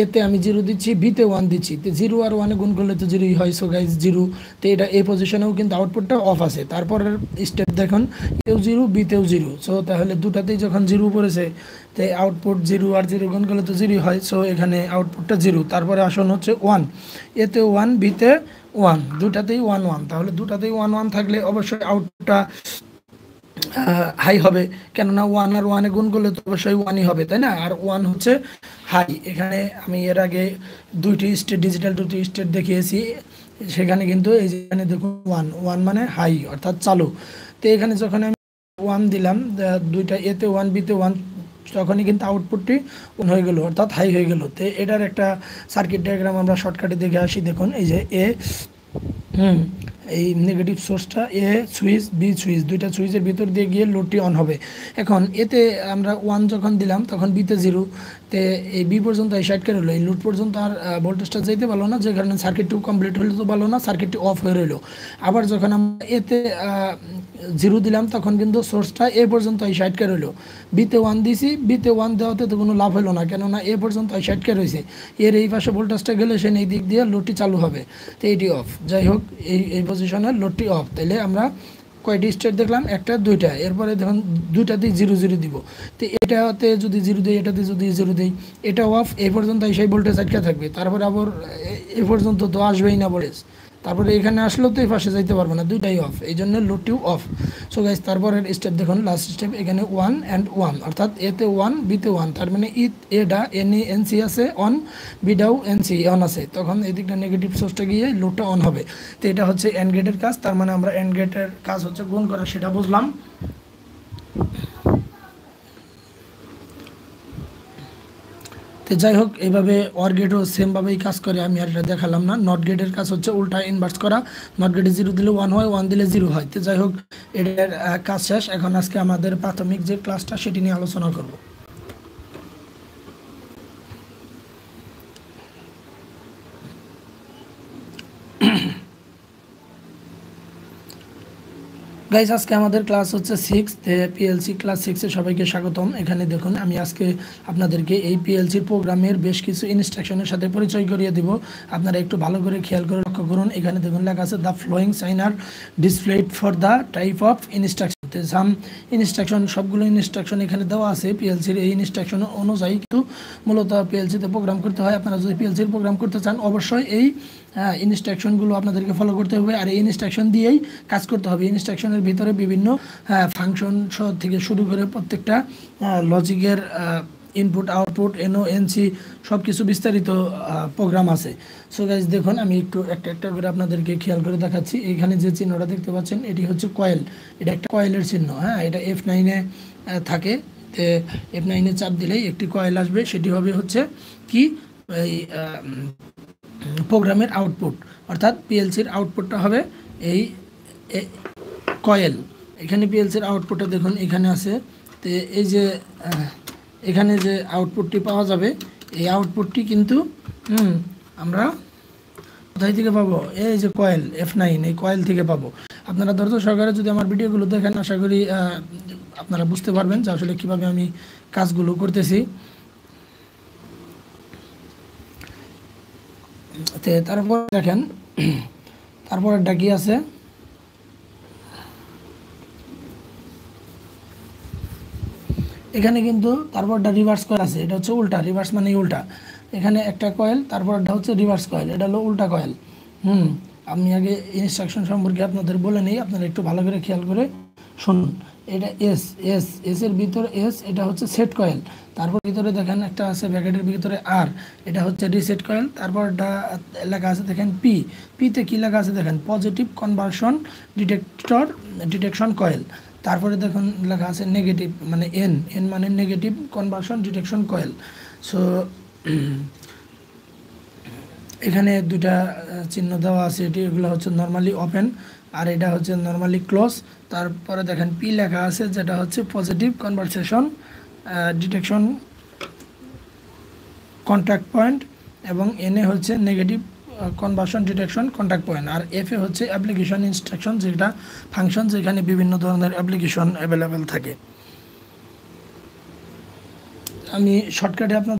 এতে আমি 0 দিচ্ছি, বিতে 1 দিচ্ছি, তো 0 আর 1 গুণ করলে তো 0ই হয়। সো গাইজ 0, তো এটা এই পজিশনেও কিন্তু আউটপুটটা অফ আছে। তারপরের স্টেপ দেখুন, এও 0 বিতেও 0, সো তাহলে দুটাতেই যখন 0 পড়েছে, তো আউটপুট 0 আর 0 গুণ করলে তো 0ই হয়। সো এখানে আউটপুটটা 0। তারপরে আসন হচ্ছে 1, এতে 1 বিতে 1, দুটাতেই 1 1, তাহলে দুটাতেই 1 1 থাকলে অবশ্যই আউটপুটটা হাই হবে, কেননা 1 আর 1 গুণ করলে তো অবশ্যই 1ই হবে, তাই না? আর 1 হচ্ছে হাই। এখানে আমি এর আগে দুইটি স্টেট, ডিজিটাল দুটি স্টেট দেখিয়েছি, সেখানে কিন্তু এই যে এখানে দেখুন 1 1 মানে হাই অর্থাৎ চালু। তো এখানে যখন আমি 1 দিলাম, দুইটা এতে 1 বিতে 1, তখনই কিন্তু আউটপুটটি অন হয়ে গেল অর্থাৎ হাই হয়ে গেল। তো এটার একটা সার্কিট ডায়াগ্রাম আমরা শর্টকাটে দেখে আসি। দেখুন এই যে হুম এই নেগেটিভ সোর্সটা এ সুইচ, বি সুইচ, দুইটা সুইচের ভিতর দিয়ে গিয়ে লোডটি অন হবে। এখন এতে আমরা 1 যখন দিলাম তখন বিতে 0, তে এই বি পর্যন্ত এই সাইড করে রইলো, এই লোড পর্যন্ত আর ভোল্টেজটা যেতে পারলো না, যে কারণে সার্কিটটিও কমপ্লিট হলে তো পারলো না, সার্কিটটি অফ হয়ে রইলো। আবার যখন আমরা এতে 0 দিলাম তখন কিন্তু সোর্সটা এ পর্যন্ত এই সাইড করে রইলো। বিতে 1 দিছি, বিতে 1 দেওয়াতে তো কোনো লাভ হলো না, কেননা এ পর্যন্ত এই সাইড করে রয়েছে, এর এই পাশে ভোল্টেজটা গেলে সে এই দিক দিয়ে লোডটি চালু হবে, তো এইটি অফ। যাই হোক, এই পজিশনে লোডটি অফ। তাইলে আমরা কয়টি স্টেট দেখলাম? একটা, দুইটা। এরপরে দেখুন দুইটাতেই 0 0 দিব, তো এটাতে যদি 0 দিই, এটাতে যদি 0 দিই, এটা অফ। এই পর্যন্ত সেই ভোল্টেজ আটকে থাকবে, তারপরে আবার এ পর্যন্ত তো আসবেই না ভোল্টেজ, তারপরে এখানে আসলেও তো এই পাশে যাইতে পারবো না, দুইটাই অফ, এই জন্য লোডটিও অফ। সো গাইজ, তারপরের স্টেপ দেখুন, লাস্ট স্টেপ, এখানে 1 অ্যান্ড 1, অর্থাৎ এতে 1 বিতে 1, তার মানে এটা এনসি আছে অন, বিটাও এনসি অন আছে, তখন এই দিকটা নেগেটিভ সোর্সটা গিয়ে লোডটা অন হবে। তো এটা হচ্ছে এন্ড গেটের কাজ, তার মানে আমরা এন্ড গেটের কাজ হচ্ছে গুণ করা, সেটা বুঝলাম। তো যাই হোক, এইভাবে অর গেটও সেমভাবেই কাজ করে, আমি আর এটা দেখালাম না। নট গেটের কাজ হচ্ছে উল্টা ইনভার্স করা, নট গেটে 0 দিলে 1 হয়, 1 দিলে 0 হয়। তো যাই হোক, এটার কাজ শেষ। এখন আজকে আমাদের প্রাথমিক যে ক্লাসটা সেটি নিয়ে আলোচনা করব। গাইজ, আজকে আমাদের ক্লাস হচ্ছে 6, পিএলসি ক্লাস 6-এ সবাইকে স্বাগতম। এখানে দেখুন, আমি আজকে আপনাদেরকে এই পিএলসির প্রোগ্রামের বেশ কিছু ইনস্ট্রাকশনের সাথে পরিচয় করিয়ে দেব। আপনারা একটু ভালো করে খেয়াল করে লক্ষ্য করুন। এখানে দেখুন লেখা আছে the following sign are displayed for the type of instruction. Some instruction, সবগুলো ইনস্ট্রাকশন এখানে দেওয়া আছে পিএলসির। এই ইনস্ট্রাকশন অনুযায়ী কিন্তু মূলত পিএলসিতে প্রোগ্রাম করতে হয়। আপনারা যদি পিএলসির প্রোগ্রাম করতে চান, অবশ্যই এই ইনস্ট্রাকশনগুলো আপনাদেরকে ফলো করতে হবে, আর এই ইনস্ট্রাকশন দিয়েই কাজ করতে হবে। ইনস্ট্রাকশনের ভিতরে বিভিন্ন ফাংশন থেকে শুরু করে প্রত্যেকটা লজিকের ইনপুট আউটপুট এনও এনসি সব কিছু বিস্তারিত প্রোগ্রাম আছে। সো গাইজ, দেখুন আমি একটু একটা একটা করে আপনাদেরকে খেয়াল করে দেখাচ্ছি। এখানে যে চিহ্নটা দেখতে পাচ্ছেন, এটি হচ্ছে কয়েল, এটা একটা কয়েলের চিহ্ন। হ্যাঁ, এটা F9-এ থাকে। F9-এ চাপ দিলেই একটি কয়েল আসবে, সেটি হবে হচ্ছে কি এই প্রোগ্রামের আউটপুট, অর্থাৎ পিএলসির আউটপুটটা হবে এই কয়েল। এখানে পিএলসির আউটপুটটা দেখুন এখানে আছে। তো এই যে এখানে যে আউটপুটটি পাওয়া যাবে, এই আউটপুটটি কিন্তু আমরা কোথায় থেকে পাবো? এই যে কয়েল F9, এই কয়েল থেকে পাবো। আপনারা ধৈর্য সহকারে যদি আমার ভিডিওগুলো দেখেন, আশা করি আপনারা বুঝতে পারবেন যে আসলে কীভাবে আমি কাজগুলো করতেছি। তারপর দেখেন, তারপরেরটা কি আছে? এখানে কিন্তু তারপরটা রিভার্স কয়েল আছে, এটা হচ্ছে উল্টা, রিভার্স মানে উল্টা। এখানে একটা কয়েল, তারপরটা হচ্ছে রিভার্স কয়েল, এটা হলো উল্টা কয়েল। আমি আগে ইনস্ট্রাকশন সম্পর্কে আপনাদের বলে নিই, আপনারা একটু ভালো করে খেয়াল করে শুনুন। এটা এর ভিতরে এস, এটা হচ্ছে সেট কয়েল। তারপর ভিতরে দেখেন একটা আছে ব্র্যাকেটের ভিতরে আর, এটা হচ্ছে রিসেট কয়েল। তারপরটা লেখা আছে দেখেন পিতে কি লেখা আছে দেখেন, পজিটিভ কনভার্সন ডিটেকশন কয়েল। তারপরে দেখুন লেখা আছে নেগেটিভ, মানে এন মানে negative conversion detection coil. So এখানে দুটা চিহ্ন দেওয়া আছে, এগুলো হচ্ছে নর্মালি ওপেন, আর এটা হচ্ছে নর্মালি ক্লোজ। তারপরে দেখেন পি লেখা আছে, যেটা হচ্ছে positive conversation detection contact point, এবং এনে হচ্ছে negative conversion detection contact point, আর এফে হচ্ছে অ্যাপ্লিকেশন ইনস্ট্রাকশন, যেটা ফাংশন, যেখানে বিভিন্ন ধরনের অ্যাপ্লিকেশন অ্যাভেলেবেল থাকে। আমি শর্টকাটে আপনার